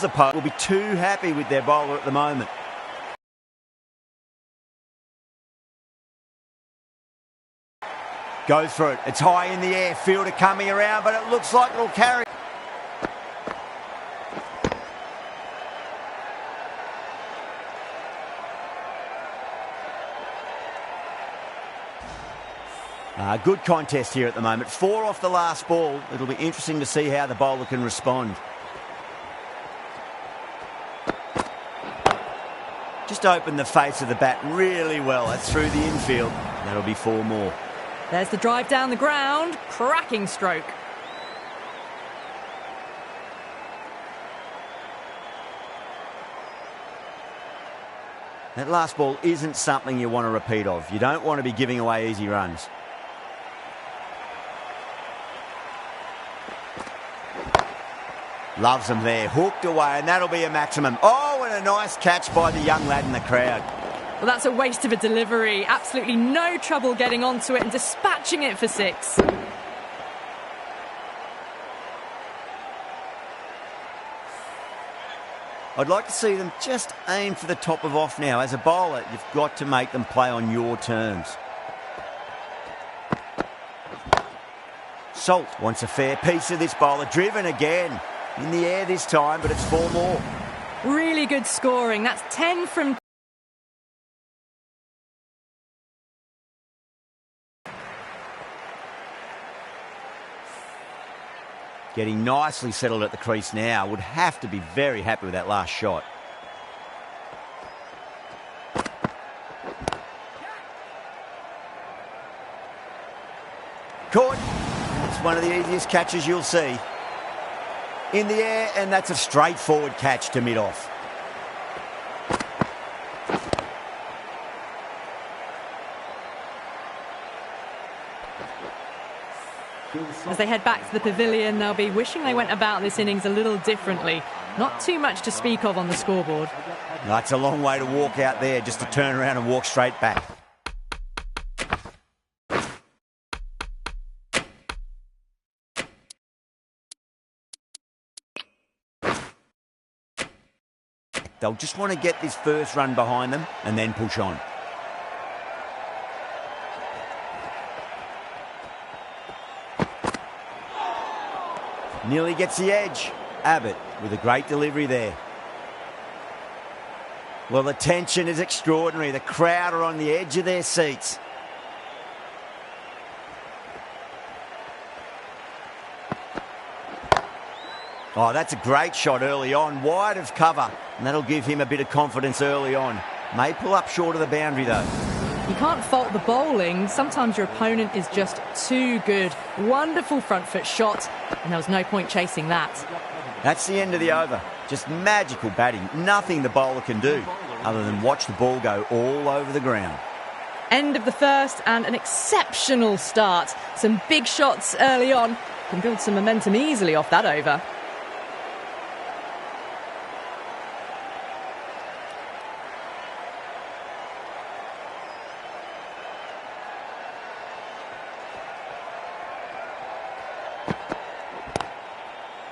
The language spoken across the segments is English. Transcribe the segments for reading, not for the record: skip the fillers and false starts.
The post will be too happy with their bowler at the moment. Goes for it. It's high in the air. Fielder coming around, but it looks like it'll carry. Good contest here at the moment. 4 off the last ball. It'll be interesting to see how the bowler can respond. Just opened the face of the bat really well. That's through the infield. That'll be 4 more. There's the drive down the ground. Cracking stroke. That last ball isn't something you want to repeat of. You don't want to be giving away easy runs. Loves them there. Hooked away, and that'll be a maximum. Oh, and a nice catch by the young lad in the crowd. Well, that's a waste of a delivery. Absolutely no trouble getting onto it and dispatching it for 6. I'd like to see them just aim for the top of off now. As a bowler, you've got to make them play on your terms. Salt wants a fair piece of this bowler. Driven again. In the air this time, but it's 4 more. Really good scoring. That's 10 from... Getting nicely settled at the crease now. Would have to be very happy with that last shot. Caught. It's one of the easiest catches you'll see. In the air, and that's a straightforward catch to mid-off. As they head back to the pavilion, they'll be wishing they went about this innings a little differently. Not too much to speak of on the scoreboard. That's a long way to walk out there, just to turn around and walk straight back. They'll just want to get this first run behind them and then push on. Nearly gets the edge. Abbott with a great delivery there. Well, the tension is extraordinary. The crowd are on the edge of their seats. Oh, that's a great shot early on. Wide of cover. And that'll give him a bit of confidence early on. May pull up short of the boundary, though. You can't fault the bowling. Sometimes your opponent is just too good. Wonderful front foot shot, and there was no point chasing that. That's the end of the over. Just magical batting. Nothing the bowler can do other than watch the ball go all over the ground. End of the first, and an exceptional start. Some big shots early on. Can build some momentum easily off that over.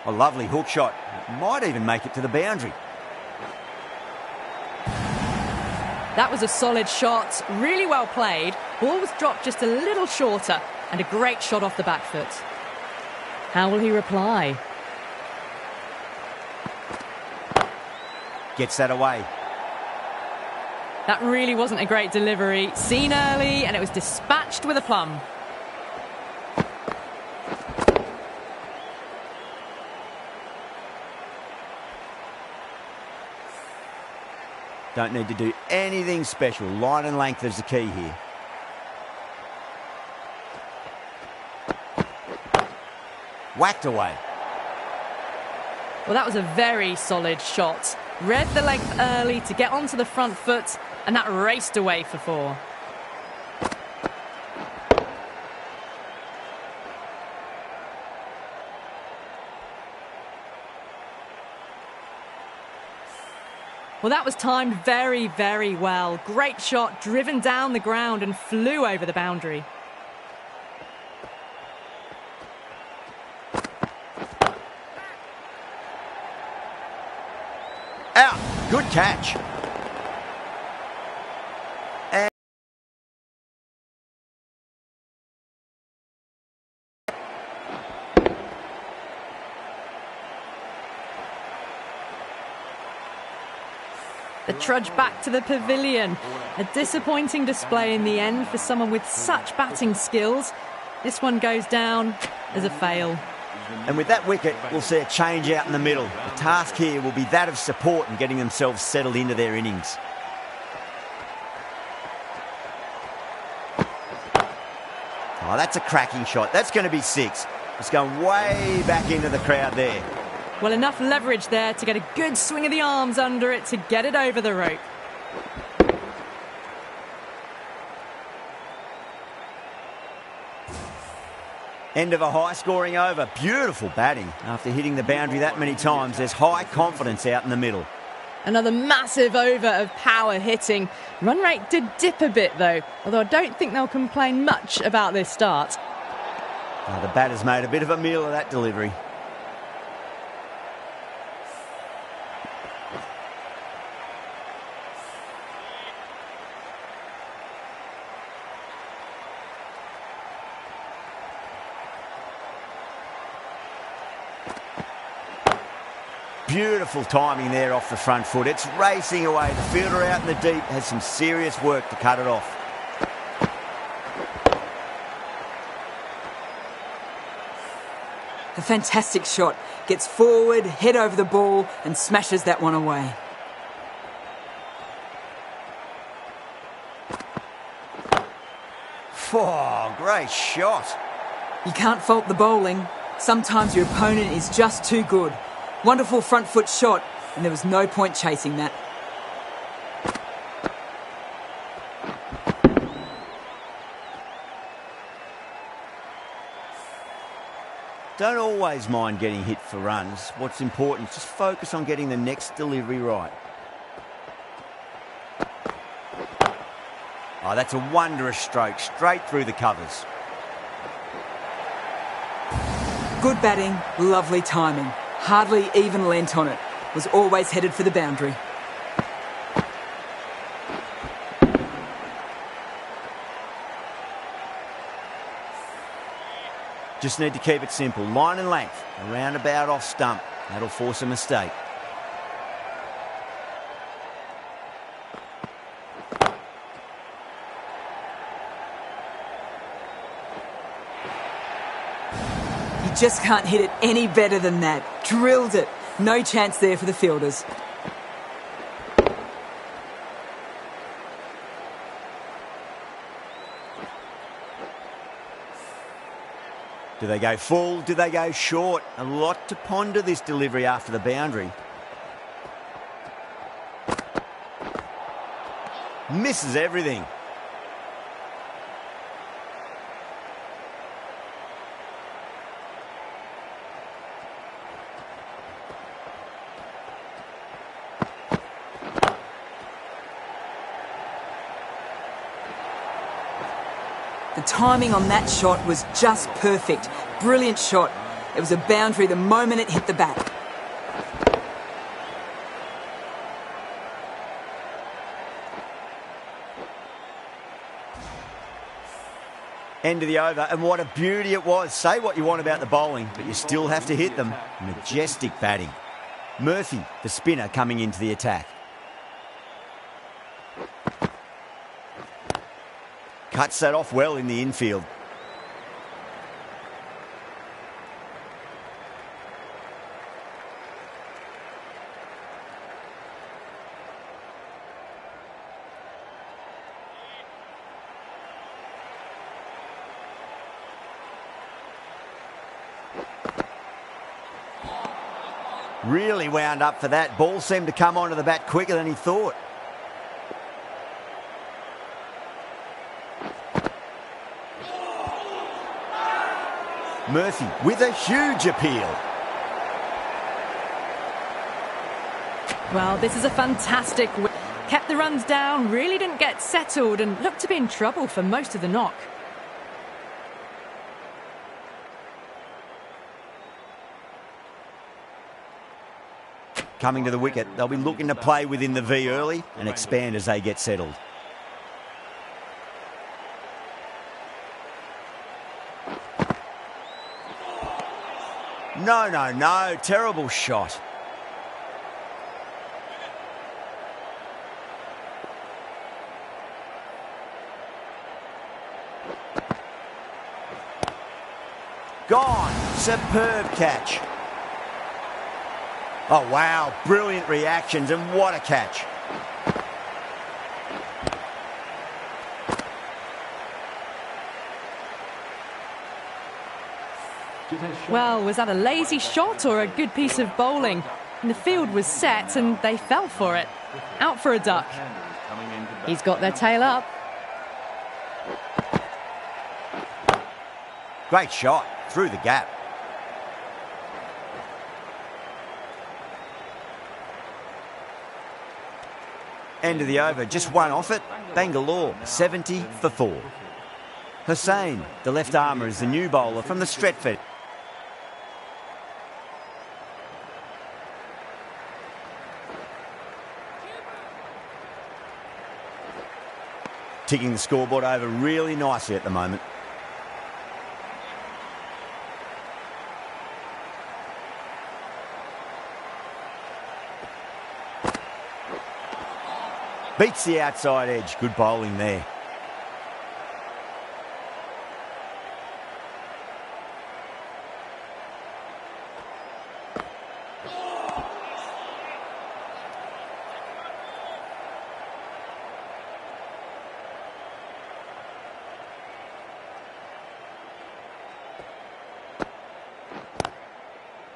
A lovely hook shot. Might even make it to the boundary. That was a solid shot. Really well played. Ball was dropped just a little shorter, and a great shot off the back foot. How will he reply? Gets that away. That really wasn't a great delivery. Seen early, and it was dispatched with a plum. Don't need to do anything special. Line and length is the key here. Whacked away. Well, that was a very solid shot. Read the length early to get onto the front foot, and that raced away for 4. Well, that was timed very, very well. Great shot, driven down the ground and flew over the boundary. Out. Good catch. And the trudge back to the pavilion. A disappointing display in the end for someone with such batting skills. This one goes down as a fail. And with that wicket, we'll see a change out in the middle. The task here will be that of support and getting themselves settled into their innings. Oh, that's a cracking shot. That's going to be 6. It's going way back into the crowd there. Well, enough leverage there to get a good swing of the arms under it to get it over the rope. End of a high-scoring over. Beautiful batting. After hitting the boundary that many times, there's high confidence out in the middle. Another massive over of power hitting. Run rate did dip a bit, though, although I don't think they'll complain much about this start. Oh, the batter's made a bit of a meal of that delivery. Beautiful timing there off the front foot. It's racing away. The fielder out in the deep has some serious work to cut it off. A fantastic shot. Gets forward, head over the ball and smashes that one away. Oh, great shot. You can't fault the bowling. Sometimes your opponent is just too good. Wonderful front foot shot, and there was no point chasing that. Don't always mind getting hit for runs. What's important is just focus on getting the next delivery right. Oh, that's a wondrous stroke, straight through the covers. Good batting, lovely timing. Hardly even leant on it. Was always headed for the boundary. Just need to keep it simple. Line and length. A roundabout off stump. That'll force a mistake. You just can't hit it any better than that. Drilled it. No chance there for the fielders. Do they go full? Do they go short? A lot to ponder this delivery after the boundary. Misses everything. The timing on that shot was just perfect. Brilliant shot. It was a boundary the moment it hit the bat. End of the over, and what a beauty it was. Say what you want about the bowling, but you still have to hit them. Majestic batting. Murphy, the spinner, coming into the attack. Cuts that off well in the infield. Really wound up for that. Ball seemed to come onto the bat quicker than he thought. Murphy with a huge appeal. Well, this is a fantastic win. Kept the runs down, really didn't get settled and looked to be in trouble for most of the knock. coming to the wicket. They'll be looking to play within the V early and expand as they get settled. No. Terrible shot. Gone. Superb catch. Oh, wow. Brilliant reactions, and what a catch. Well, was that a lazy shot or a good piece of bowling? And the field was set and they fell for it. Out for a duck. He's got their tail up. Great shot. Through the gap. End of the over. Just one off it. Bengaluru, 70 for 4. Hussain, the left armour, is the new bowler from the Stretford. Ticking the scoreboard over really nicely at the moment. Beats the outside edge. Good bowling there.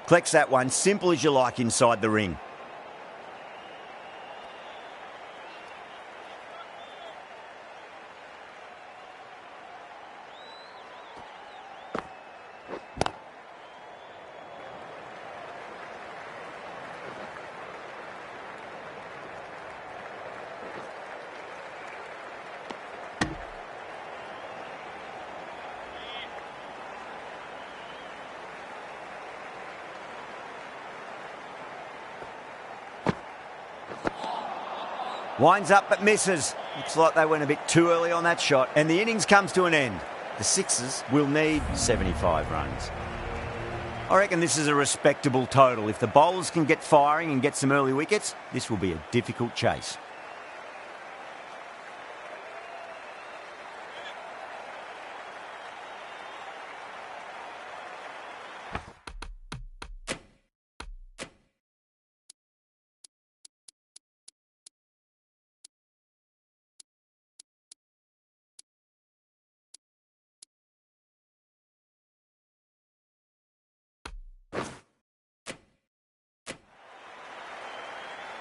Collects that one, simple as you like inside the ring. Winds up but misses. Looks like they went a bit too early on that shot. And the innings comes to an end. The Sixers will need 75 runs. I reckon this is a respectable total. If the bowlers can get firing and get some early wickets, this will be a difficult chase.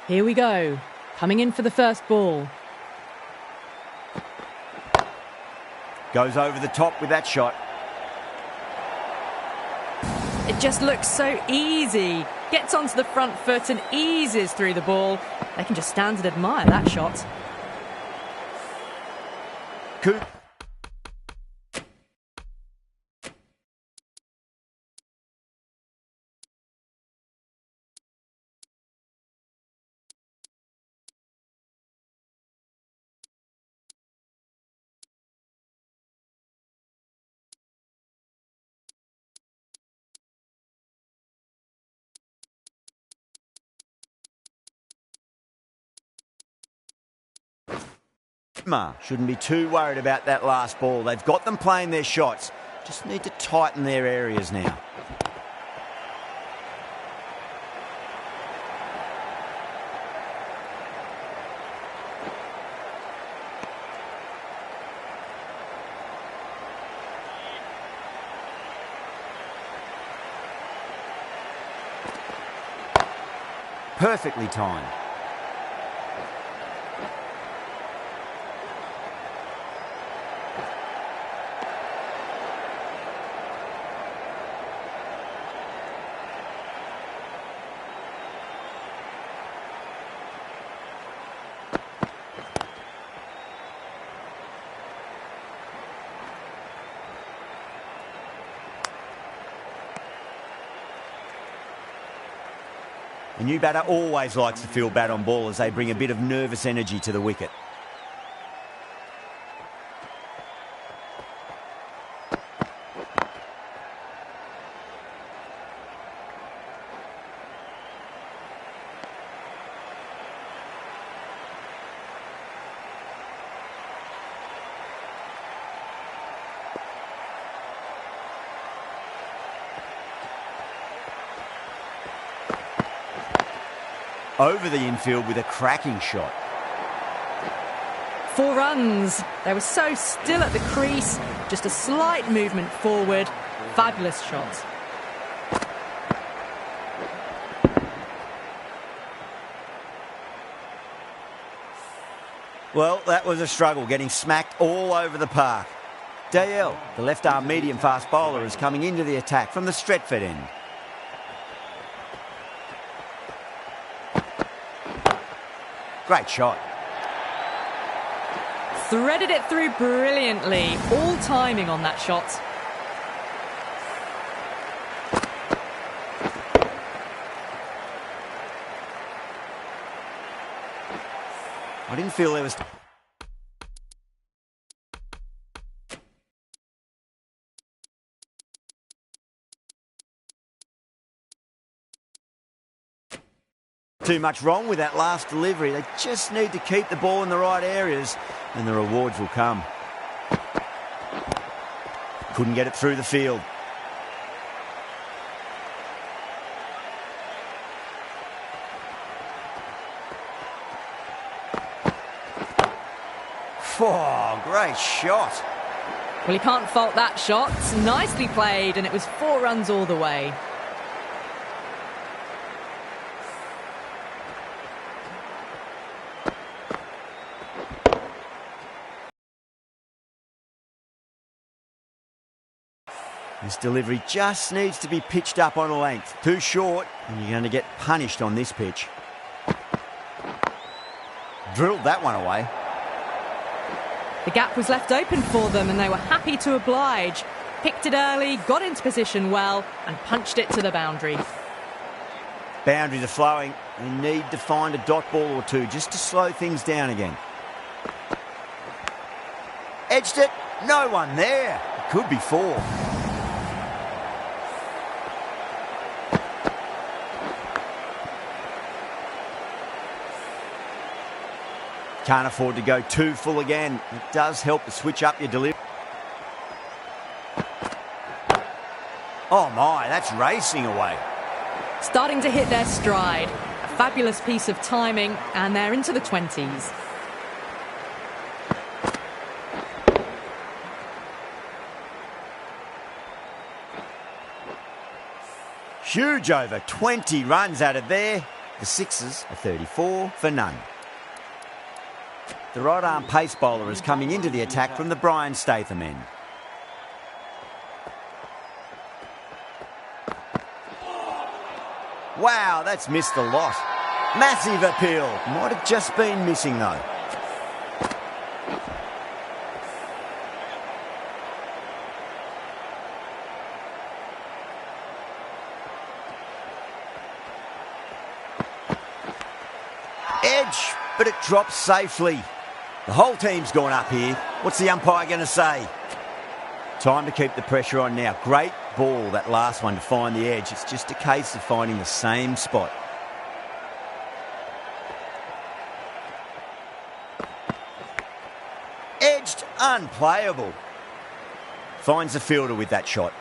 Here we go. Coming in for the first ball. Goes over the top with that shot. It just looks so easy. Gets onto the front foot and eases through the ball. They can just stand and admire that shot. Coop. Shouldn't be too worried about that last ball. They've got them playing their shots. Just need to tighten their areas now. Perfectly timed. new batter always likes to feel bat on ball as they bring a bit of nervous energy to the wicket. Over the infield with a cracking shot. 4 runs. They were so still at the crease. Just a slight movement forward. Fabulous shot. Well, that was a struggle, getting smacked all over the park. DL, the left-arm medium-fast bowler, is coming into the attack from the Stretford end. Great shot. Threaded it through brilliantly. All timing on that shot. I didn't feel there was... too much wrong with that last delivery. They just need to keep the ball in the right areas and the rewards will come. Couldn't get it through the field. Oh, great shot. Well, you can't fault that shot. Nicely played, and it was 4 runs all the way. This delivery just needs to be pitched up on a length. Too short, and you're going to get punished on this pitch. Drilled that one away. The gap was left open for them, and they were happy to oblige. Picked it early, got into position well, and punched it to the boundary. Boundaries are flowing. They need to find a dot ball or two just to slow things down again. Edged it. No one there. It could be 4. Can't afford to go too full again. It does help to switch up your delivery. Oh my, that's racing away. Starting to hit their stride. A fabulous piece of timing, and they're into the 20s. Huge over. 20 runs out of there. The Sixers are 34 for none. The right-arm pace bowler is coming into the attack from the Brian Statham end. Wow, that's missed a lot. Massive appeal. Might have just been missing, though. Edge, but it drops safely. The whole team's gone up here. What's the umpire going to say? Time to keep the pressure on now. Great ball, that last one, to find the edge. It's just a case of finding the same spot. Edged, unplayable. Finds the fielder with that shot.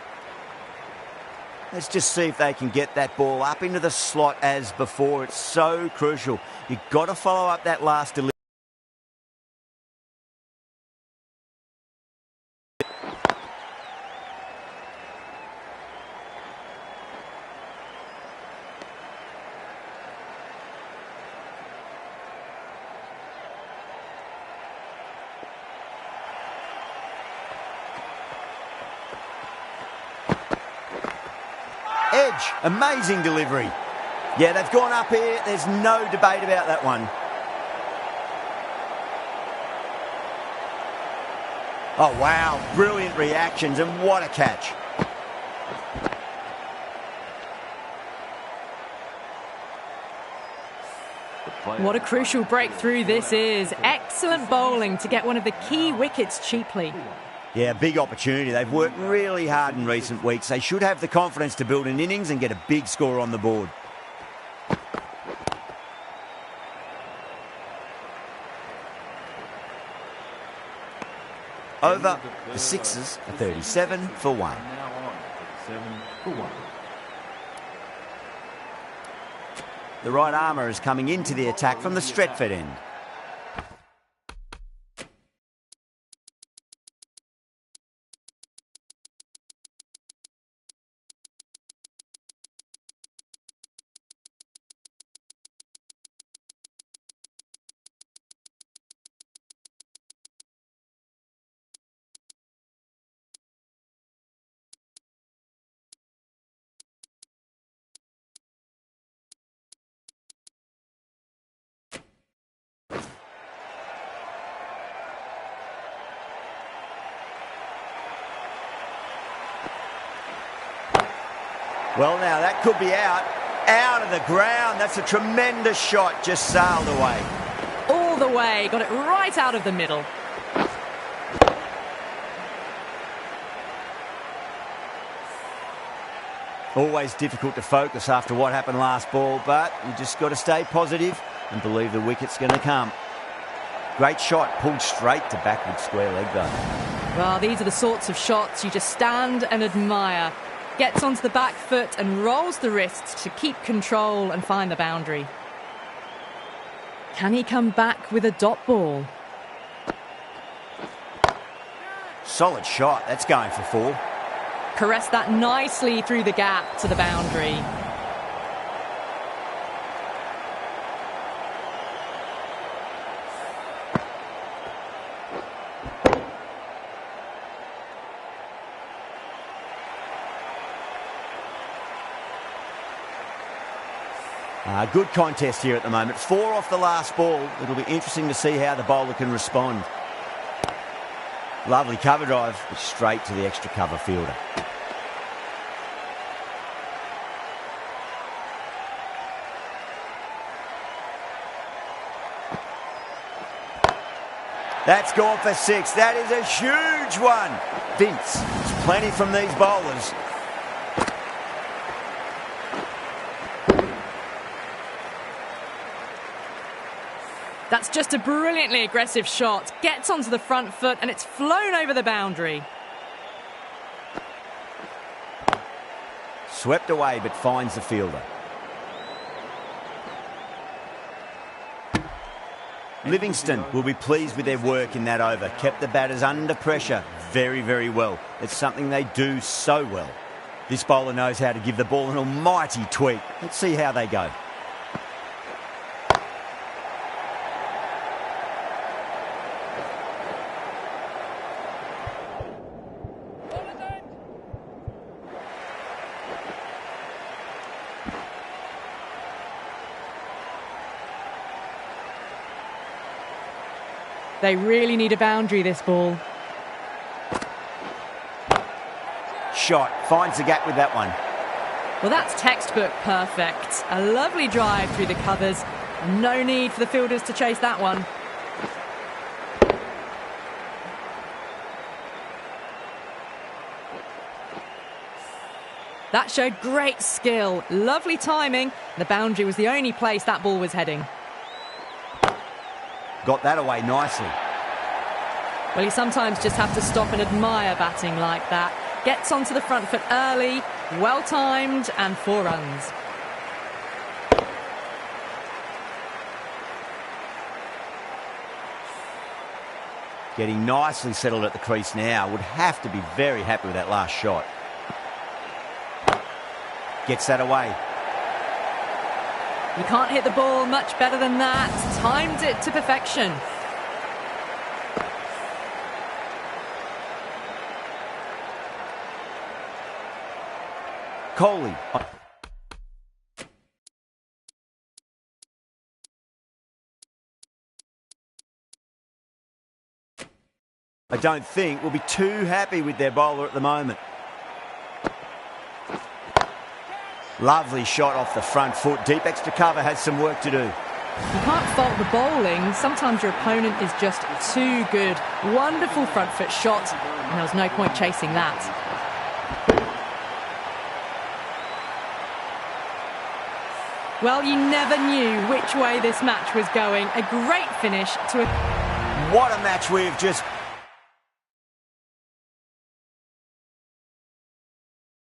Let's just see if they can get that ball up into the slot as before. It's so crucial. You've got to follow up that last delivery. Edge, amazing delivery. Yeah, they've gone up here. There's no debate about that one. Oh, wow. Brilliant reactions, and what a catch. What a crucial breakthrough this is. Excellent bowling to get one of the key wickets cheaply. Yeah, big opportunity. They've worked really hard in recent weeks. They should have the confidence to build an innings and get a big score on the board. Over, the Sixers are 37 for 1. The right armour is coming into the attack from the Stretford end. Well, now that could be out of the ground. That's a tremendous shot, just sailed away. All the way, got it right out of the middle. Always difficult to focus after what happened last ball, but you just got to stay positive and believe the wicket's going to come. Great shot, pulled straight to backward square leg though. Well, these are the sorts of shots you just stand and admire. Gets onto the back foot and rolls the wrists to keep control and find the boundary. Can he come back with a dot ball? Solid shot, that's going for 4. Caressed that nicely through the gap to the boundary. Good contest here at the moment. 4 off the last ball. It'll be interesting to see how the bowler can respond. Lovely cover drive, but straight to the extra cover fielder. That's gone for 6. That is a huge one. Vince, there's plenty from these bowlers. That's just a brilliantly aggressive shot. Gets onto the front foot and it's flown over the boundary. Swept away but finds the fielder. Livingston will be pleased with their work in that over. Kept the batters under pressure very, very well. It's something they do so well. This bowler knows how to give the ball an almighty tweak. Let's see how they go. They really need a boundary, this ball. Shot, finds the gap with that one. Well, that's textbook perfect. A lovely drive through the covers. No need for the fielders to chase that one. That showed great skill. Lovely timing. The boundary was the only place that ball was heading. Got that away nicely. Well, you sometimes just have to stop and admire batting like that. Gets onto the front foot early, well timed, and 4 runs. Getting nicely settled at the crease now. Would have to be very happy with that last shot. Gets that away. You can't hit the ball much better than that. Timed it to perfection. Coley. I don't think will be too happy with their bowler at the moment. Lovely shot off the front foot. Deep extra cover has some work to do. You can't fault the bowling. Sometimes your opponent is just too good. Wonderful front foot shot, and there was no point chasing that. Well, you never knew which way this match was going. A great finish to a... What a match we've just